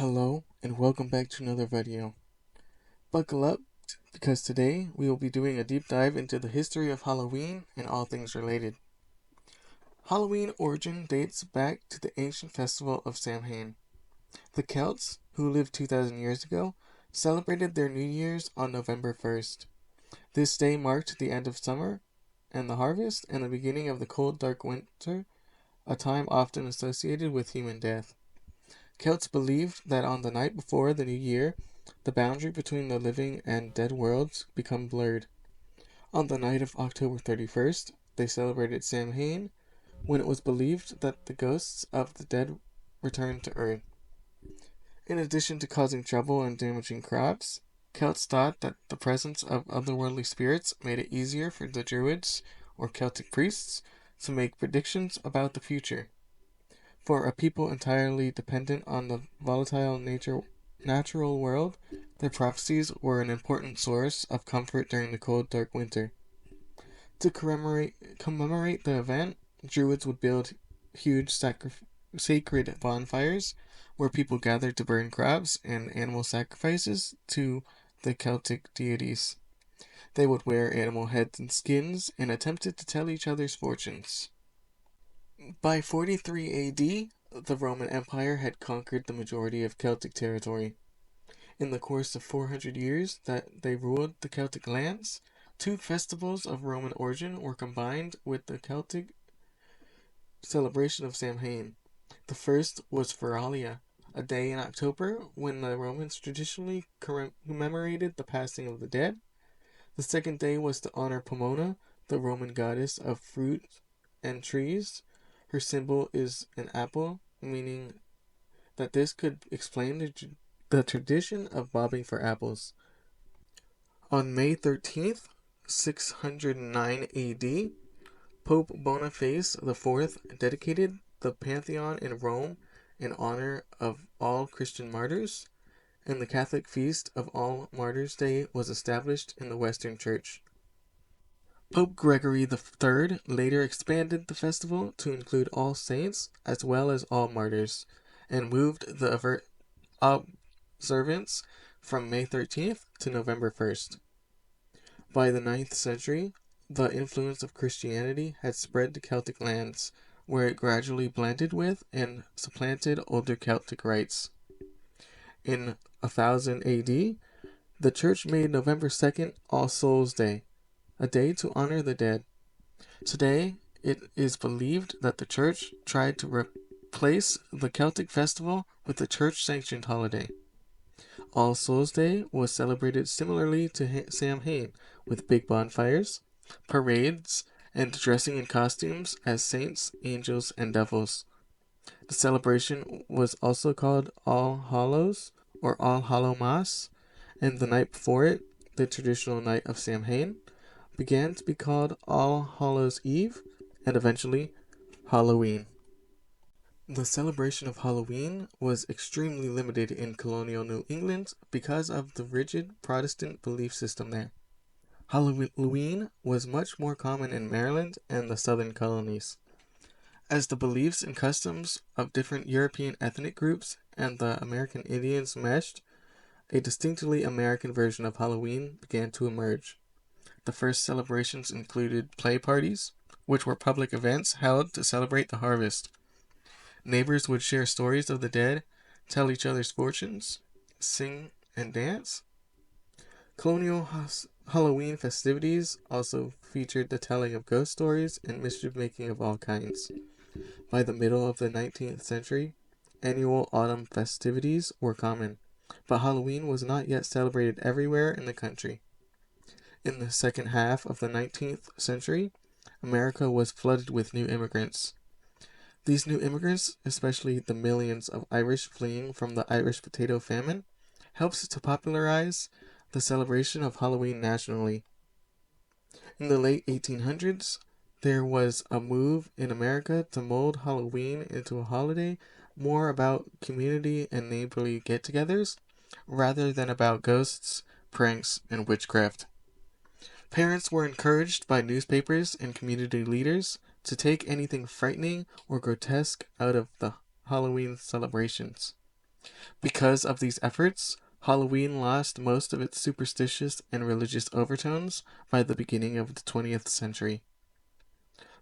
Hello and welcome back to another video. Buckle up because today we will be doing a deep dive into the history of Halloween and all things related. Halloween origin dates back to the ancient festival of Samhain. The Celts, who lived 2,000 years ago, celebrated their New Year's on November 1st. This day marked the end of summer and the harvest and the beginning of the cold, dark winter, a time often associated with human death. Celts believed that on the night before the new year, the boundary between the living and dead worlds become blurred. On the night of October 31st, they celebrated Samhain, when it was believed that the ghosts of the dead returned to Earth. In addition to causing trouble and damaging crops, Celts thought that the presence of otherworldly spirits made it easier for the Druids, or Celtic priests, to make predictions about the future. For a people entirely dependent on the volatile natural world, their prophecies were an important source of comfort during the cold, dark winter. To commemorate the event, Druids would build huge sacred bonfires where people gathered to burn crops and animal sacrifices to the Celtic deities. They would wear animal heads and skins and attempted to tell each other's fortunes. By 43 AD, the Roman Empire had conquered the majority of Celtic territory. In the course of 400 years that they ruled the Celtic lands, two festivals of Roman origin were combined with the Celtic celebration of Samhain. The first was Feralia, a day in October when the Romans traditionally commemorated the passing of the dead. The second day was to honor Pomona, the Roman goddess of fruit and trees. Her symbol is an apple, meaning that this could explain the tradition of bobbing for apples. On May 13th, 609 AD, Pope Boniface IV dedicated the Pantheon in Rome in honor of all Christian martyrs, and the Catholic feast of All Martyrs' Day was established in the Western Church. Pope Gregory III later expanded the festival to include all saints as well as all martyrs, and moved the observance from May 13th to November 1st. By the 9th century, the influence of Christianity had spread to Celtic lands, where it gradually blended with and supplanted older Celtic rites. In 1000 AD, the Church made November 2nd All Souls' Day, a day to honor the dead. Today, it is believed that the Church tried to replace the Celtic festival with a church-sanctioned holiday. All Souls' Day was celebrated similarly to Samhain, with big bonfires, parades, and dressing in costumes as saints, angels, and devils. The celebration was also called All Hallows or All Hallow Mass, and the night before it, the traditional night of Samhain, began to be called All Hallows Eve, and eventually Halloween. The celebration of Halloween was extremely limited in colonial New England because of the rigid Protestant belief system there. Halloween was much more common in Maryland and the southern colonies. As the beliefs and customs of different European ethnic groups and the American Indians meshed, a distinctly American version of Halloween began to emerge. The first celebrations included play parties, which were public events held to celebrate the harvest. Neighbors would share stories of the dead, tell each other's fortunes, sing and dance. Colonial Halloween festivities also featured the telling of ghost stories and mischief-making of all kinds. By the middle of the 19th century, annual autumn festivities were common, but Halloween was not yet celebrated everywhere in the country. In the second half of the 19th century, America was flooded with new immigrants. These new immigrants, especially the millions of Irish fleeing from the Irish potato famine, helps to popularize the celebration of Halloween nationally. In the late 1800s, there was a move in America to mold Halloween into a holiday more about community and neighborly get-togethers, rather than about ghosts, pranks, and witchcraft. Parents were encouraged by newspapers and community leaders to take anything frightening or grotesque out of the Halloween celebrations. Because of these efforts, Halloween lost most of its superstitious and religious overtones by the beginning of the 20th century.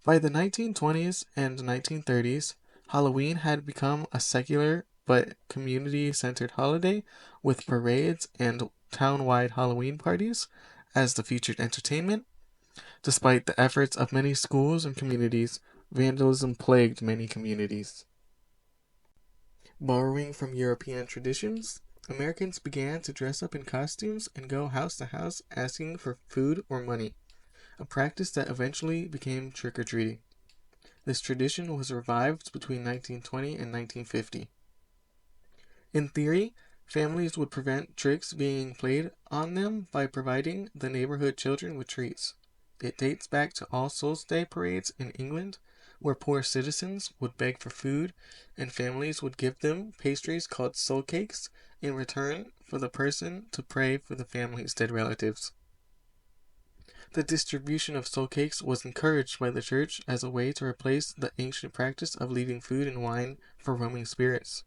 By the 1920s and 1930s, Halloween had become a secular but community-centered holiday with parades and town-wide Halloween parties as the featured entertainment. Despite the efforts of many schools and communities, vandalism plagued many communities. Borrowing from European traditions, Americans began to dress up in costumes and go house to house asking for food or money, a practice that eventually became trick-or-treating. This tradition was revived between 1920 and 1950. In theory, families would prevent tricks being played on them by providing the neighborhood children with treats. It dates back to All Souls' Day parades in England, where poor citizens would beg for food and families would give them pastries called soul cakes in return for the person to pray for the family's dead relatives. The distribution of soul cakes was encouraged by the church as a way to replace the ancient practice of leaving food and wine for roaming spirits.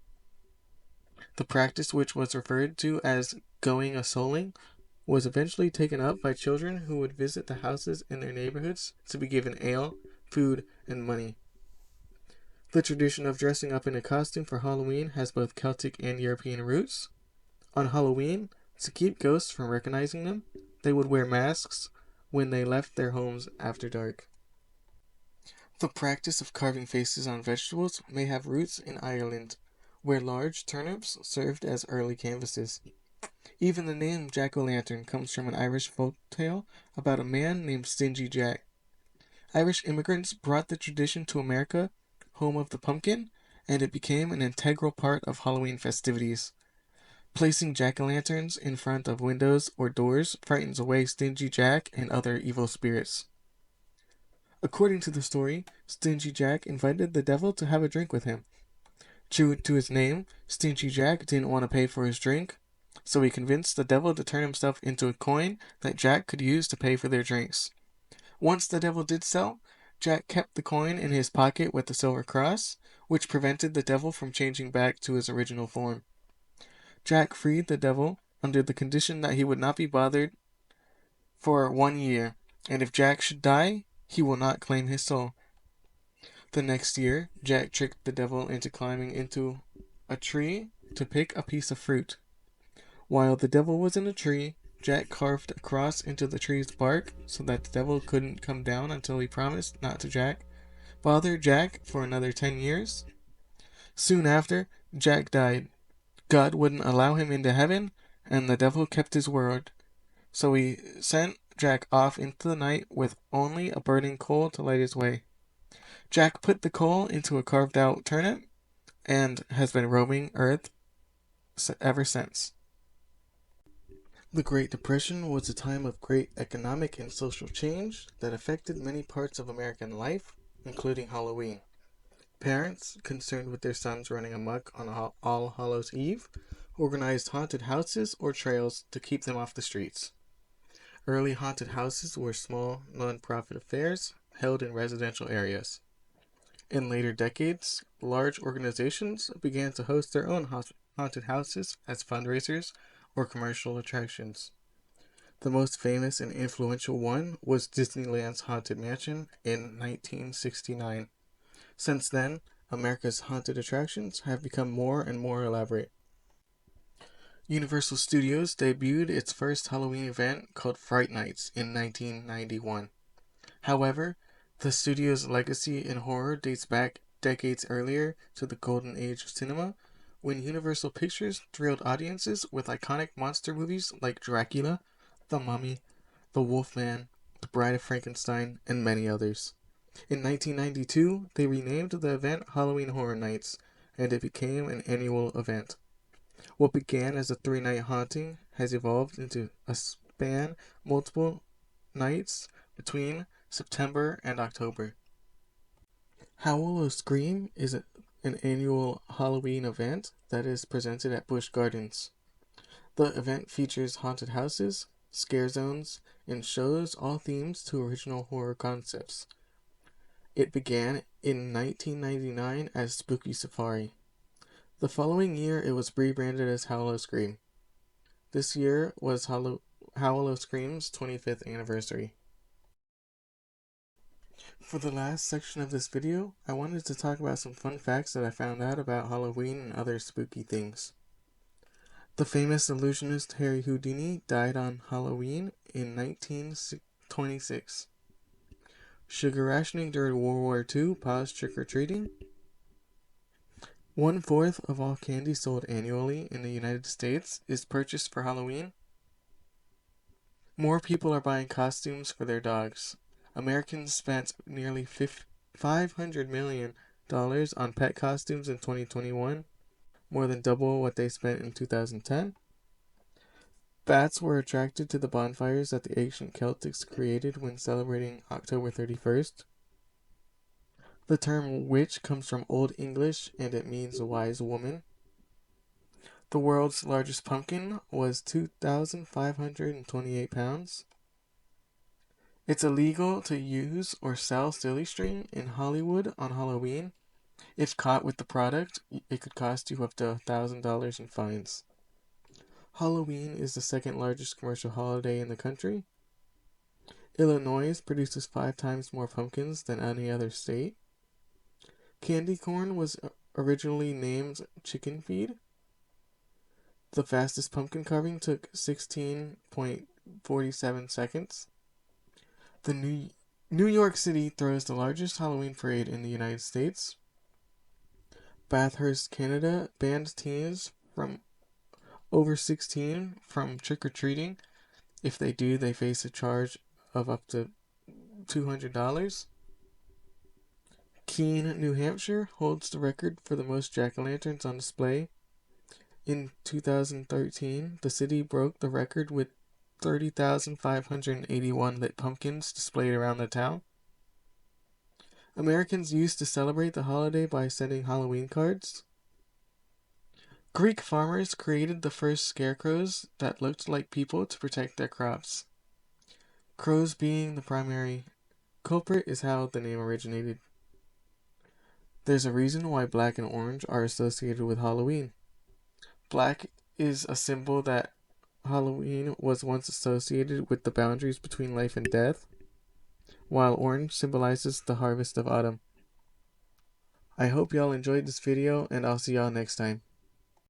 The practice, which was referred to as going a-souling, was eventually taken up by children who would visit the houses in their neighborhoods to be given ale, food, and money. The tradition of dressing up in a costume for Halloween has both Celtic and European roots. On Halloween, to keep ghosts from recognizing them, they would wear masks when they left their homes after dark. The practice of carving faces on vegetables may have roots in Ireland, where large turnips served as early canvases. Even the name jack-o'-lantern comes from an Irish folk tale about a man named Stingy Jack. Irish immigrants brought the tradition to America, home of the pumpkin, and it became an integral part of Halloween festivities. Placing jack-o'-lanterns in front of windows or doors frightens away Stingy Jack and other evil spirits. According to the story, Stingy Jack invited the devil to have a drink with him. True to his name, Stingy Jack didn't want to pay for his drink, so he convinced the devil to turn himself into a coin that Jack could use to pay for their drinks. Once the devil did so, Jack kept the coin in his pocket with the silver cross, which prevented the devil from changing back to his original form. Jack freed the devil under the condition that he would not be bothered for 1 year, and if Jack should die, he will not claim his soul. The next year, Jack tricked the devil into climbing into a tree to pick a piece of fruit. While the devil was in a tree, Jack carved a cross into the tree's bark so that the devil couldn't come down until he promised not to bother Jack for another 10 years. Soon after, Jack died. God wouldn't allow him into heaven, and the devil kept his word. So he sent Jack off into the night with only a burning coal to light his way. Jack put the coal into a carved out turnip and has been roaming Earth ever since. The Great Depression was a time of great economic and social change that affected many parts of American life, including Halloween. Parents, concerned with their sons running amok on All Hallows Eve, organized haunted houses or trails to keep them off the streets. Early haunted houses were small, non-profit affairs held in residential areas. In later decades, large organizations began to host their own haunted houses as fundraisers or commercial attractions. The most famous and influential one was Disneyland's Haunted Mansion in 1969. Since then, America's haunted attractions have become more and more elaborate. Universal Studios debuted its first Halloween event called Fright Nights in 1991. However, the studio's legacy in horror dates back decades earlier to the golden age of cinema, when Universal Pictures thrilled audiences with iconic monster movies like Dracula, The Mummy, The Wolfman, The Bride of Frankenstein, and many others. In 1992, they renamed the event Halloween Horror Nights, and it became an annual event. What began as a 3-night haunting has evolved into a span multiple nights between September and October. Howl-O-Scream is an annual Halloween event that is presented at Busch Gardens. The event features haunted houses, scare zones, and shows all themes to original horror concepts. It began in 1999 as Spooky Safari. The following year, it was rebranded as Howl-O-Scream. This year was Howl-O-Scream's 25th anniversary. For the last section of this video, I wanted to talk about some fun facts that I found out about Halloween and other spooky things. The famous illusionist Harry Houdini died on Halloween in 1926. Sugar rationing during World War II paused trick-or-treating. 1/4 of all candy sold annually in the United States is purchased for Halloween. More people are buying costumes for their dogs. Americans spent nearly $500 million on pet costumes in 2021, more than double what they spent in 2010. Bats were attracted to the bonfires that the ancient Celtics created when celebrating October 31st. The term witch comes from Old English and it means a wise woman. The world's largest pumpkin was 2,528 pounds. It's illegal to use or sell silly string in Hollywood on Halloween. If caught with the product, it could cost you up to $1,000 in fines. Halloween is the second largest commercial holiday in the country. Illinois produces 5 times more pumpkins than any other state. Candy corn was originally named chicken feed. The fastest pumpkin carving took 16.47 seconds. The New York City throws the largest Halloween parade in the United States. Bathurst, Canada banned teens from over 16 from trick-or-treating. If they do, they face a charge of up to $200. Keene, New Hampshire holds the record for the most jack-o'-lanterns on display. In 2013, the city broke the record with 30,581 lit pumpkins displayed around the town. Americans used to celebrate the holiday by sending Halloween cards. Greek farmers created the first scarecrows that looked like people to protect their crops. Crows being the primary culprit is how the name originated. There's a reason why black and orange are associated with Halloween. Black is a symbol that Halloween was once associated with the boundaries between life and death, while orange symbolizes the harvest of autumn. I hope y'all enjoyed this video, and I'll see y'all next time.